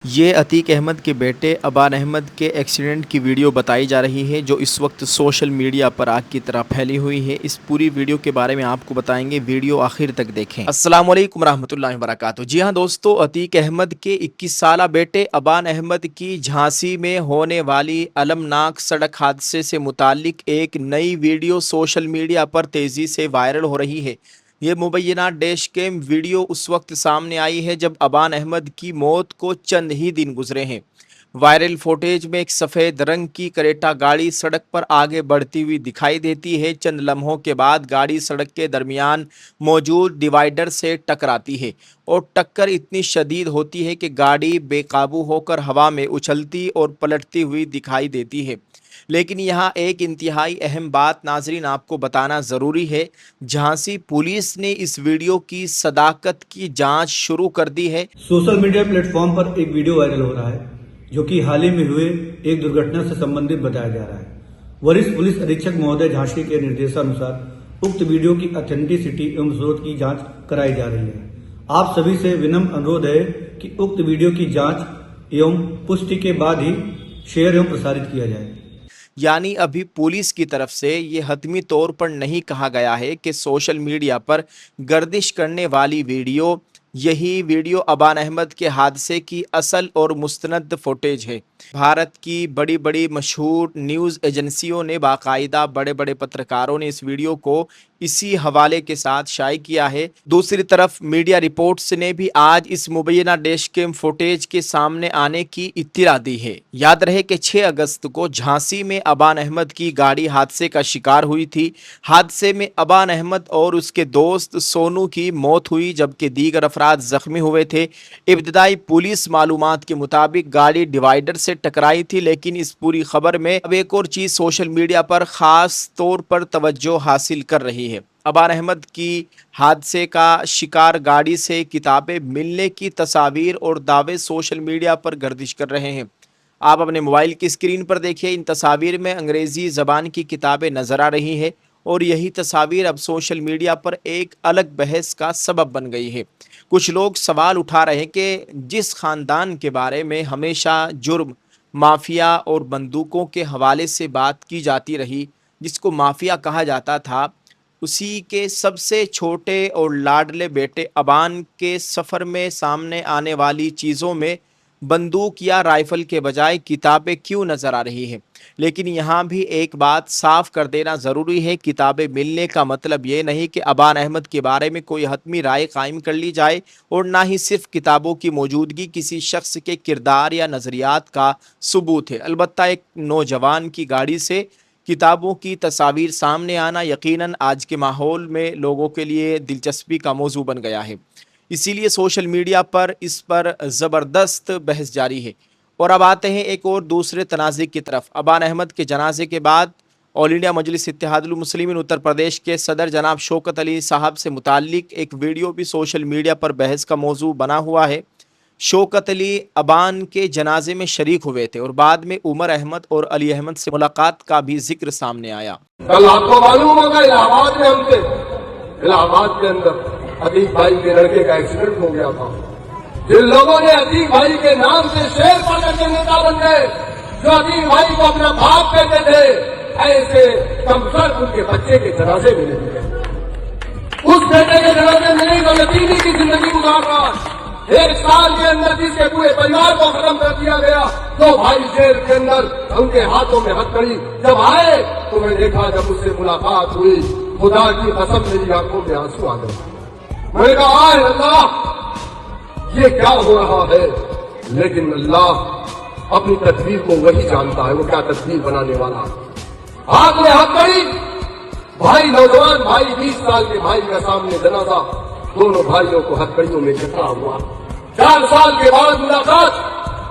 یہ عتیق احمد کے بیٹے ابان احمد کے ایکسیڈنٹ کی ویڈیو بتائی جا رہی ہے جو اس وقت سوشل میڈیا پر آگ کی طرح پھیلی ہوئی ہے۔ اس پوری ویڈیو کے بارے میں آپ کو بتائیں گے، ویڈیو آخر تک دیکھیں۔ السلام علیکم ورحمۃ اللہ وبرکاتہ۔ جی ہاں دوستو، عتیق احمد کے 21 سالہ بیٹے ابان احمد کی جھانسی میں ہونے والی المناک سڑک حادثے سے متعلق ایک نئی ویڈیو سوشل میڈیا پر تیزی سے وائرل ہو رہی ہے۔ یہ مبینہ ڈیش کیم ویڈیو اس وقت سامنے آئی ہے جب ابان احمد کی موت کو چند ہی دن گزرے ہیں۔ وائرل فوٹیج میں ایک سفید رنگ کی کریٹا گاڑی سڑک پر آگے بڑھتی ہوئی دکھائی دیتی ہے۔ چند لمحوں کے بعد گاڑی سڑک کے درمیان موجود ڈیوائیڈر سے ٹکراتی ہے اور ٹکر اتنی شدید ہوتی ہے کہ گاڑی بے قابو ہو کر ہوا میں اچھلتی اور پلٹتی ہوئی دکھائی دیتی ہے۔ لیکن یہاں ایک انتہائی اہم بات ناظرین آپ کو بتانا ضروری ہے۔ جھانسی پولیس نے اس ویڈیو کی صداقت کی جانچ شروع کر دی ہے۔ سوشل میڈیا پلیٹ فارم پر ایک ویڈیو وائرل ہو رہا ہے جو کہ حال ہی میں ہوئے ایک درگھٹنا سے سمبندھت بتایا جا رہا ہے۔ وریشٹھ پولیس ادھیکشک مہودے جھانسی کے نردیشانوسار اکت ویڈیو کی اتھینٹسٹی ایوم ثبوت کی جانچ کرائی جا رہی ہے۔ آپ سبھی سے ونم انوروھ ہے کہ اکت ویڈیو کی جانچ ایوم پشٹی کے بعد ہی شیئر ایوم پرسارت کیا جائے۔ یعنی ابھی پولیس کی طرف سے یہ حتمی طور پر نہیں کہا گیا ہے کہ سوشل میڈیا پر گردش کرنے والی ویڈیو یہی ویڈیو ابان احمد کے حادثے کی اصل اور مستند فوٹیج ہے۔ بھارت کی بڑی بڑی مشہور نیوز ایجنسیوں نے باقاعدہ بڑے بڑے پترکاروں نے اس ویڈیو کو اسی حوالے کے ساتھ شائع کیا ہے۔ دوسری طرف میڈیا رپورٹس نے بھی آج اس مبینہ ڈیش کیم فوٹیج کے سامنے آنے کی اطلاع دی ہے۔ یاد رہے کہ 6 اگست کو جھانسی میں ابان احمد کی گاڑی حادثے کا شکار ہوئی تھی۔ حادثے میں ابان احمد اور اس کے دوست سونو کی موت ہوئی جبکہ دیگر افراد زخمی ہوئے تھے۔ ابتدائی پولیس معلومات کے مطابق گاڑی ڈیوائیڈر سے ٹکرائی تھی، لیکن اس پوری خبر میں اب ایک اور چیز سوشل میڈیا پر خاص طور پر توجہ حاصل کر رہی ہے۔ ابان احمد کی حادثے کا شکار گاڑی سے کتابیں ملنے کی تصاویر اور دعوے سوشل میڈیا پر گردش کر رہے ہیں۔ آپ اپنے موبائل کی اسکرین پر دیکھیں، ان تصاویر میں انگریزی زبان کی کتابیں نظر آ رہی ہیں اور یہی تصاویر اب سوشل میڈیا پر ایک الگ بحث کا سبب بن گئی ہے۔ کچھ لوگ سوال اٹھا رہے ہیں کہ جس خاندان کے بارے میں ہمیشہ جرم، مافیا اور بندوقوں کے حوالے سے بات کی جاتی رہی، جس کو مافیا کہا جاتا تھا، اسی کے سب سے چھوٹے اور لاڈلے بیٹے ابان کے سفر میں سامنے آنے والی چیزوں میں بندوق یا رائفل کے بجائے کتابیں کیوں نظر آ رہی ہیں؟ لیکن یہاں بھی ایک بات صاف کر دینا ضروری ہے، کتابیں ملنے کا مطلب یہ نہیں کہ ابان احمد کے بارے میں کوئی حتمی رائے قائم کر لی جائے، اور نہ ہی صرف کتابوں کی موجودگی کسی شخص کے کردار یا نظریات کا ثبوت ہے۔ البتہ ایک نوجوان کی گاڑی سے کتابوں کی تصاویر سامنے آنا یقیناً آج کے ماحول میں لوگوں کے لیے دلچسپی کا موضوع بن گیا ہے، اسی لیے سوشل میڈیا پر اس پر زبردست بحث جاری ہے۔ اور اب آتے ہیں ایک اور دوسرے تنازع کی طرف۔ ابان احمد کے جنازے کے بعد آل انڈیا مجلس اتحاد المسلمین اتر پردیش کے صدر جناب شوکت علی صاحب سے متعلق ایک ویڈیو بھی سوشل میڈیا پر بحث کا موضوع بنا ہوا ہے۔ شوکت علی ابان کے جنازے میں شریک ہوئے تھے اور بعد میں عمر احمد اور علی احمد سے ملاقات کا بھی ذکر سامنے آیا۔ کل آپ کو معلوم ہوگا الہ آباد میں ہم تھے، الہ آباد کے اندر عتیق بھائی کے لڑکے کا ایکسیڈنٹ ہو گیا تھا۔ جن لوگوں نے عتیق بھائی کے نام سے شیر پڑھ کر کے نیتا بن گئے، جو عتیق بھائی کو اپنا باپ کہتے تھے، ایسے کمسر ان کے بچے کے جنازے میں نہیں گئے۔ اس بیٹے کے جنازے میں نہیں تو یتیمی کی زندگی گزار رہا۔ 1 سال کے اندر جس کے پورے پریوار کو ختم کر دیا گیا، 2 بھائی جیل کے اندر، ان کے ہاتھوں میں ہتھکڑی جب آئے تو میں دیکھا، جب اس سے ملاقات ہوئی، خدا کی قسم میری آنکھوں میں آنسو آ گئے۔ میں نے کہا آئے اللہ، یہ کیا ہو رہا ہے؟ لیکن اللہ اپنی تدبیر کو وہی جانتا ہے، وہ کیا تدبیر بنانے والا ہے۔ ہاتھ میں ہتھکڑی، بھائی نوجوان بھائی 20 سال کے بھائی کا سامنے جنازہ، دونوں بھائیوں کو ہتھکڑیوں میں جکڑا ہوا۔ 4 سال کے بعد ملاقات،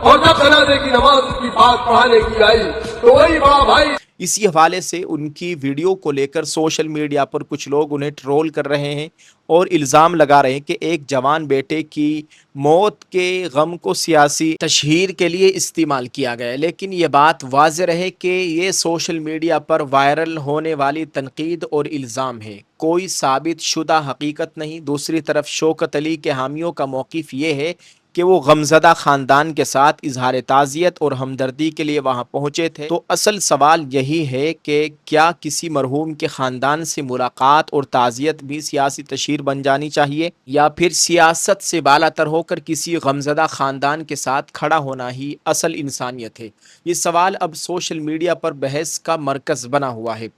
اور جب جنازے کی نماز کی بات پڑھانے کی آئی تو وہی بڑا بھائی۔ اسی حوالے سے ان کی ویڈیو کو لے کر سوشل میڈیا پر کچھ لوگ انہیں ٹرول کر رہے ہیں اور الزام لگا رہے ہیں کہ ایک جوان بیٹے کی موت کے غم کو سیاسی تشہیر کے لیے استعمال کیا گیا ہے۔ لیکن یہ بات واضح رہے کہ یہ سوشل میڈیا پر وائرل ہونے والی تنقید اور الزام ہے، کوئی ثابت شدہ حقیقت نہیں۔ دوسری طرف شوکت علی کے حامیوں کا موقف یہ ہے کہ وہ غمزدہ خاندان کے ساتھ اظہار تعزیت اور ہمدردی کے لیے وہاں پہنچے تھے، تو اصل سوال یہی ہے کہ کیا کسی مرحوم کے خاندان سے ملاقات اور تعزیت بھی سیاسی تشہیر بن جانی چاہیے، یا پھر سیاست سے بالاتر ہو کر کسی غمزدہ خاندان کے ساتھ کھڑا ہونا ہی اصل انسانیت ہے؟ یہ سوال اب سوشل میڈیا پر بحث کا مرکز بنا ہوا ہے۔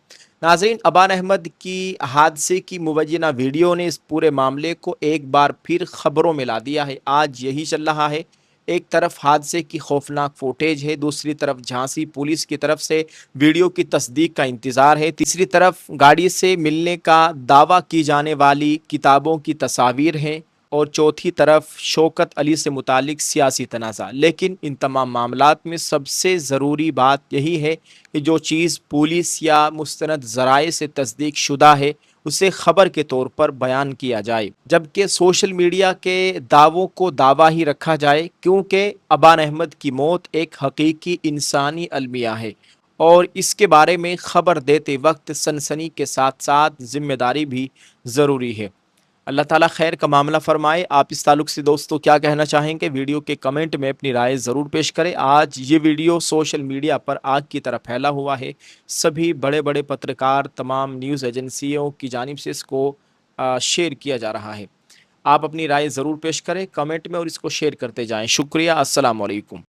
ناظرین، ابان احمد کی حادثے کی مبینہ ویڈیو نے اس پورے معاملے کو ایک بار پھر خبروں میں لا دیا ہے۔ آج یہی چل رہا ہے، ایک طرف حادثے کی خوفناک فوٹیج ہے، دوسری طرف جھانسی پولیس کی طرف سے ویڈیو کی تصدیق کا انتظار ہے، تیسری طرف گاڑی سے ملنے کا دعویٰ کی جانے والی کتابوں کی تصاویر ہیں، اور چوتھی طرف شوکت علی سے متعلق سیاسی تنازع۔ لیکن ان تمام معاملات میں سب سے ضروری بات یہی ہے کہ جو چیز پولیس یا مستند ذرائع سے تصدیق شدہ ہے اسے خبر کے طور پر بیان کیا جائے، جبکہ سوشل میڈیا کے دعووں کو دعویٰ ہی رکھا جائے، کیونکہ ابان احمد کی موت ایک حقیقی انسانی المیہ ہے، اور اس کے بارے میں خبر دیتے وقت سنسنی کے ساتھ ساتھ ذمہ داری بھی ضروری ہے۔ اللہ تعالیٰ خیر کا معاملہ فرمائے۔ آپ اس تعلق سے دوستو کیا کہنا چاہیں گے؟ ویڈیو کے کمنٹ میں اپنی رائے ضرور پیش کریں۔ آج یہ ویڈیو سوشل میڈیا پر آگ کی طرح پھیلا ہوا ہے، سبھی بڑے بڑے پترکار، تمام نیوز ایجنسیوں کی جانب سے اس کو شیئر کیا جا رہا ہے۔ آپ اپنی رائے ضرور پیش کریں کمنٹ میں اور اس کو شیئر کرتے جائیں۔ شکریہ، السلام علیکم۔